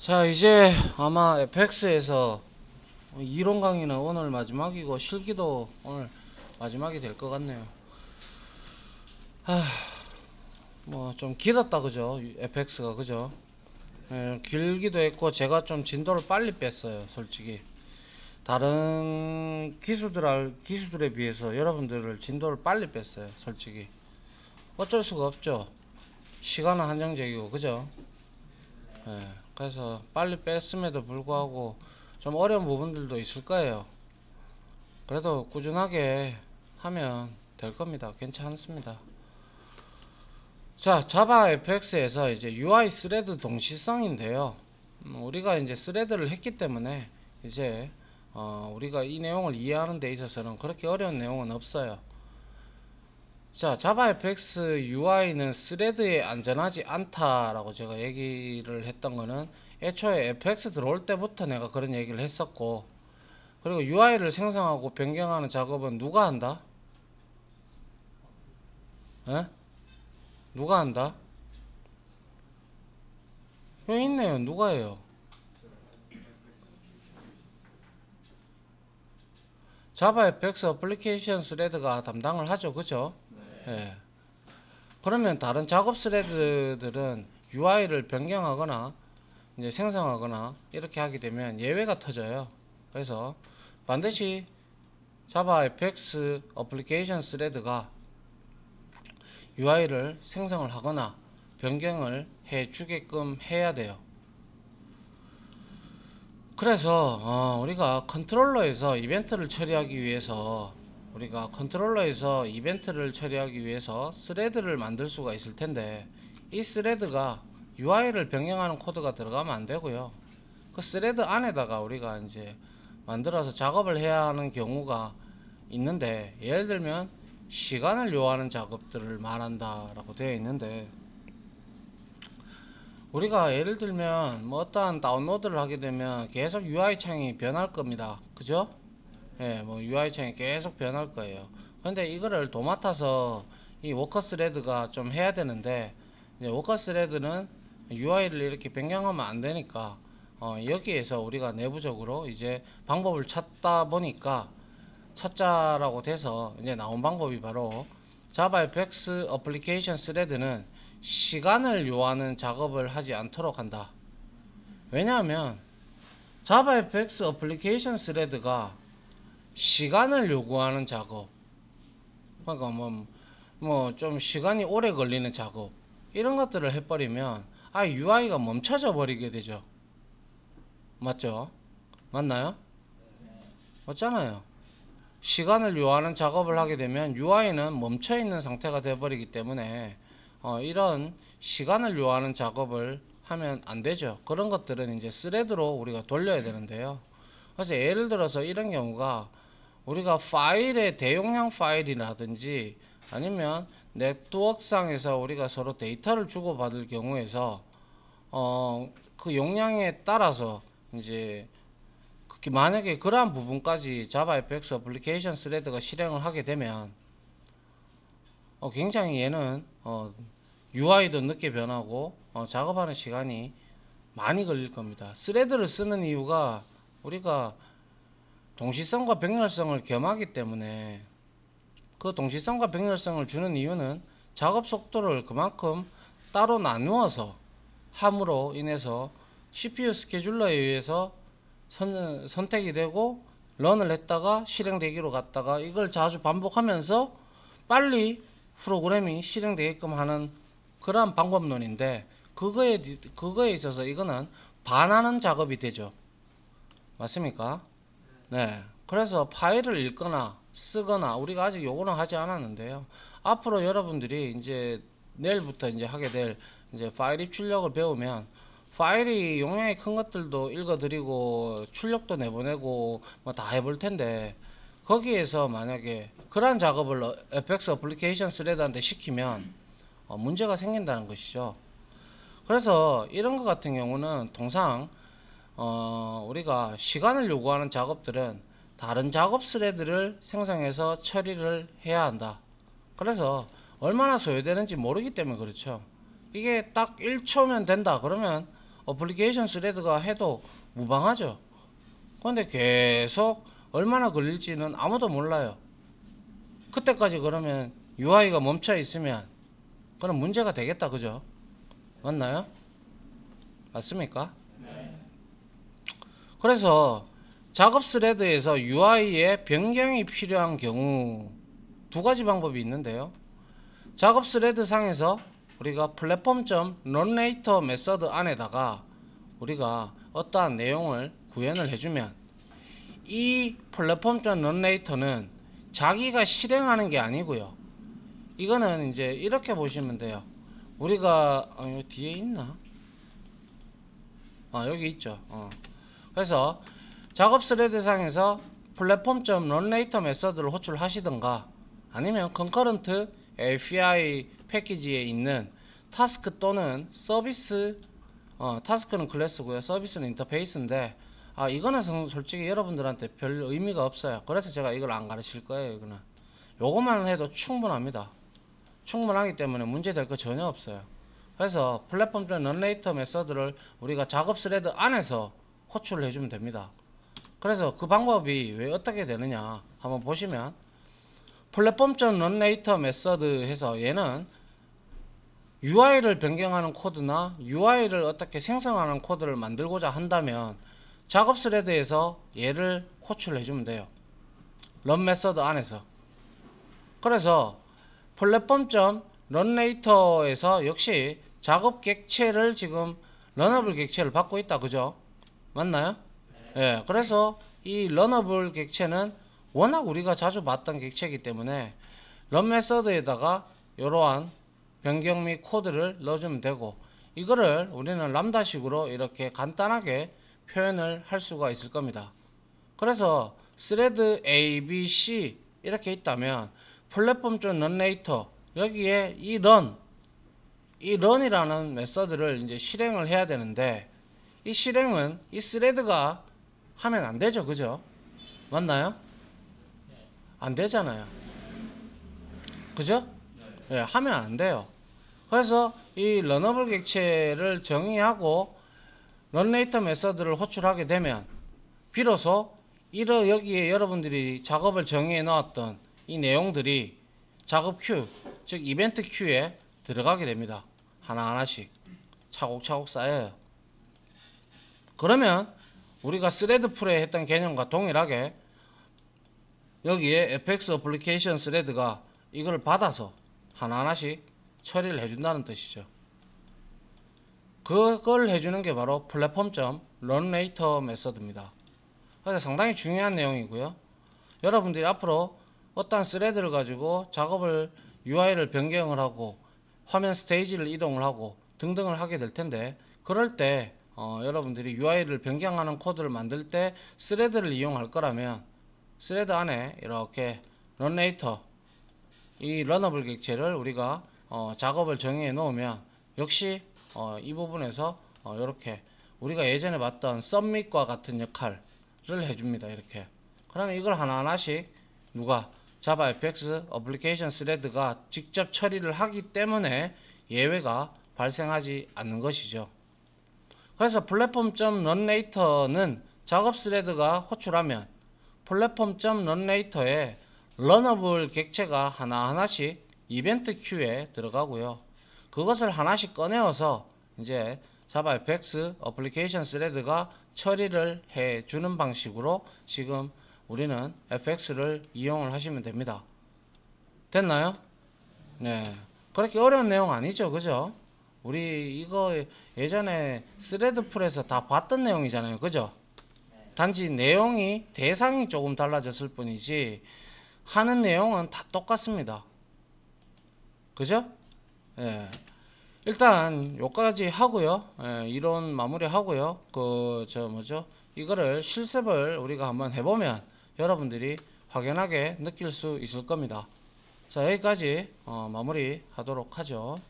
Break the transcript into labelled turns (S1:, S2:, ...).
S1: 자, 이제 아마 FX에서 이론 강의는 오늘 마지막이고 실기도 오늘 마지막이 될 것 같네요. 뭐 좀 길었다 그죠? FX가 그죠? 예, 길기도 했고 제가 좀 진도를 빨리 뺐어요, 솔직히. 다른 기수들에 비해서 여러분들을 진도를 빨리 뺐어요, 솔직히. 어쩔 수가 없죠. 시간은 한정적이고 그죠? 예, 그래서 빨리 뺐음에도 불구하고 좀 어려운 부분들도 있을 거예요. 그래도 꾸준하게 하면 될 겁니다. 괜찮습니다. 자, 자바 FX에서 이제 UI 스레드 동시성인데요. 우리가 이제 스레드를 했기 때문에 이제 우리가 이 내용을 이해하는 데 있어서는 그렇게 어려운 내용은 없어요. 자, 자바 FX UI는 스레드에 안전하지 않다라고 제가 얘기를 했던 거는 애초에 FX 들어올 때부터 내가 그런 얘기를 했었고, 그리고 UI를 생성하고 변경하는 작업은 누가 한다? 에? 누가 한다? 여기 있네요. 누가 해요? 자바 FX 어플리케이션 스레드가 담당을 하죠. 그죠? 예. 그러면 다른 작업 스레드들은 UI를 변경하거나 이제 생성하거나 이렇게 하게 되면 예외가 터져요. 그래서 반드시 자바 FX 어플리케이션 스레드가 UI를 생성을 하거나 변경을 해 주게끔 해야 돼요. 그래서 우리가 컨트롤러에서 이벤트를 처리하기 위해서 스레드를 만들 수가 있을 텐데, 이 스레드가 UI를 변경하는 코드가 들어가면 안 되고요. 그 스레드 안에다가 우리가 이제 만들어서 작업을 해야 하는 경우가 있는데, 예를 들면 시간을 요하는 작업들을 말한다라고 되어 있는데, 우리가 예를 들면 뭐 어떠한 다운로드를 하게 되면 계속 UI 창이 변할 겁니다. 그죠? 예, 뭐 UI 창이 계속 변할 거예요. 근데 이거를 도맡아서 이 워커 스레드가 좀 해야 되는데, 이제 워커 스레드는 UI를 이렇게 변경하면 안 되니까 여기에서 우리가 내부적으로 이제 방법을 찾자라고 돼서 이제 나온 방법이 바로 자바 FX 어플리케이션 스레드는 시간을 요하는 작업을 하지 않도록 한다. 왜냐하면 자바 FX 어플리케이션 스레드가 시간을 요구하는 작업, 그러니까 뭐 좀 시간이 오래 걸리는 작업, 이런 것들을 해버리면 UI가 멈춰져 버리게 되죠. 맞죠? 맞나요? 맞잖아요. 시간을 요하는 작업을 하게 되면 UI는 멈춰 있는 상태가 되어버리기 때문에 이런 시간을 요하는 작업을 하면 안 되죠. 그런 것들은 이제 스레드로 우리가 돌려야 되는데요. 그래서 예를 들어서 이런 경우가, 우리가 파일의 대용량 파일이라든지 아니면 네트워크상에서 우리가 서로 데이터를 주고받을 경우에서 그 용량에 따라서 이제 만약에 그러한 부분까지 자바 FX 어플리케이션 스레드가 실행을 하게 되면 굉장히 얘는 UI도 늦게 변하고 작업하는 시간이 많이 걸릴 겁니다. 스레드를 쓰는 이유가 우리가 동시성과 병렬성을 겸하기 때문에, 그 동시성과 병렬성을 주는 이유는 작업 속도를 그만큼 따로 나누어서 함으로 인해서 CPU 스케줄러에 의해서 선택이 되고 런을 했다가 실행되기로 갔다가 이걸 자주 반복하면서 빨리 프로그램이 실행되게끔 하는 그러한 방법론인데, 그거에 있어서 이거는 반하는 작업이 되죠. 맞습니까? 네. 그래서 파일을 읽거나 쓰거나, 우리가 아직 요거는 하지 않았는데요. 앞으로 여러분들이 이제 내일부터 이제 하게 될 이제 파일 입출력을 배우면, 파일이 용량이 큰 것들도 읽어드리고 출력도 내보내고 뭐 다 해볼 텐데, 거기에서 만약에 그러한 작업을 FX 어플리케이션 스레드한테 시키면 문제가 생긴다는 것이죠. 그래서 이런 것 같은 경우는 통상 우리가 시간을 요구하는 작업들은 다른 작업 스레드를 생성해서 처리를 해야 한다. 그래서 얼마나 소요되는지 모르기 때문에 그렇죠. 이게 딱 1초면 된다 그러면 어플리케이션 스레드가 해도 무방하죠. 근데 계속 얼마나 걸릴지는 아무도 몰라요. 그때까지 그러면 UI가 멈춰 있으면 그럼 문제가 되겠다, 그죠? 맞나요? 맞습니까? 그래서 작업 스레드에서 UI의 변경이 필요한 경우 두 가지 방법이 있는데요. 작업 스레드 상에서 우리가 platform.runLater 메서드 안에다가 우리가 어떠한 내용을 구현을 해주면 이 platform.runLater는 자기가 실행하는 게 아니고요. 이거는 이제 이렇게 보시면 돼요. 우리가 여기 뒤에 있나? 여기 있죠. 그래서 작업 스레드 상에서 platform.runLater 메서드를 호출하시던가 아니면 concurrent API 패키지에 있는 타스크 또는 서비스, 타스크는 클래스고요. 서비스는 인터페이스인데 이거는 솔직히 여러분들한테 별 의미가 없어요. 그래서 제가 이걸 안 가르칠 거예요. 이거는 요것만 해도 충분합니다. 충분하기 때문에 문제될 거 전혀 없어요. 그래서 platform.runLater 메서드를 우리가 작업 스레드 안에서 호출을 해주면 됩니다. 그래서 그 방법이 왜 어떻게 되느냐 한번 보시면 platform.runLater 메서드 해서 얘는 UI를 변경하는 코드나 UI를 어떻게 생성하는 코드를 만들고자 한다면 작업 스레드에서 얘를 호출해 주면 돼요. run 메서드 안에서. 그래서 platform.runLater에서 역시 작업 객체를 지금 러너블 객체를 받고 있다, 그죠? 맞나요? 예, 그래서 이 러너블 객체는 워낙 우리가 자주 봤던 객체이기 때문에 run 메서드에다가 이러한 변경 및 코드를 넣어주면 되고 이거를 우리는 람다식으로 이렇게 간단하게 표현을 할 수가 있을 겁니다. 그래서 thread A, B, C 이렇게 있다면 platform.runLater 여기에 이 run이라는 메서드를 이제 실행을 해야 되는데 이 실행은 이 thread가 하면 안 되죠, 그죠? 맞나요? 안 되잖아요, 그죠? 예, 하면 안 돼요. 그래서 이 러너블 객체를 정의하고 runLater 메서드를 호출하게 되면 비로소 여기에 여러분들이 작업을 정의해 놓았던 이 내용들이 작업 큐, 즉 이벤트 큐에 들어가게 됩니다. 하나하나씩 차곡차곡 쌓여요. 그러면 우리가 스레드 풀에 했던 개념과 동일하게 여기에 fx 어플리케이션 스레드가 이걸 받아서 하나하나씩 처리를 해준다는 뜻이죠. 그걸 해주는 게 바로 platform.runLater 메서드입니다. 그래서 상당히 중요한 내용이고요. 여러분들이 앞으로 어떤 스레드를 가지고 작업을 UI를 변경을 하고 화면 스테이지를 이동을 하고 등등을 하게 될 텐데 그럴 때 여러분들이 UI를 변경하는 코드를 만들 때 스레드를 이용할 거라면 스레드 안에 이렇게 runLater 이 러너블 객체를 우리가 작업을 정의해 놓으면 역시 이 부분에서 이렇게 우리가 예전에 봤던 submit과 같은 역할을 해줍니다. 이렇게 그러면 이걸 하나하나씩 누가 JavaFX 어플리케이션 스레드가 직접 처리를 하기 때문에 예외가 발생하지 않는 것이죠. 그래서 platform.runLater는 작업 스레드가 호출하면 platform.runLater에 러너블 객체가 하나하나씩 이벤트 큐에 들어가고요. 그것을 하나씩 꺼내어서 이제 JavaFX 어플리케이션 스레드가 처리를 해주는 방식으로 지금 우리는 fx를 이용을 하시면 됩니다. 됐나요? 네. 그렇게 어려운 내용 아니죠, 그죠? 우리 이거 예전에 스레드풀에서 다 봤던 내용이잖아요, 그죠? 단지 내용이 대상이 조금 달라졌을 뿐이지 하는 내용은 다 똑같습니다. 그죠? 예. 일단 요까지 하고요. 예, 이론 마무리 하고요. 이거를 실습을 우리가 한번 해보면 여러분들이 확연하게 느낄 수 있을 겁니다. 자, 여기까지 마무리 하도록 하죠.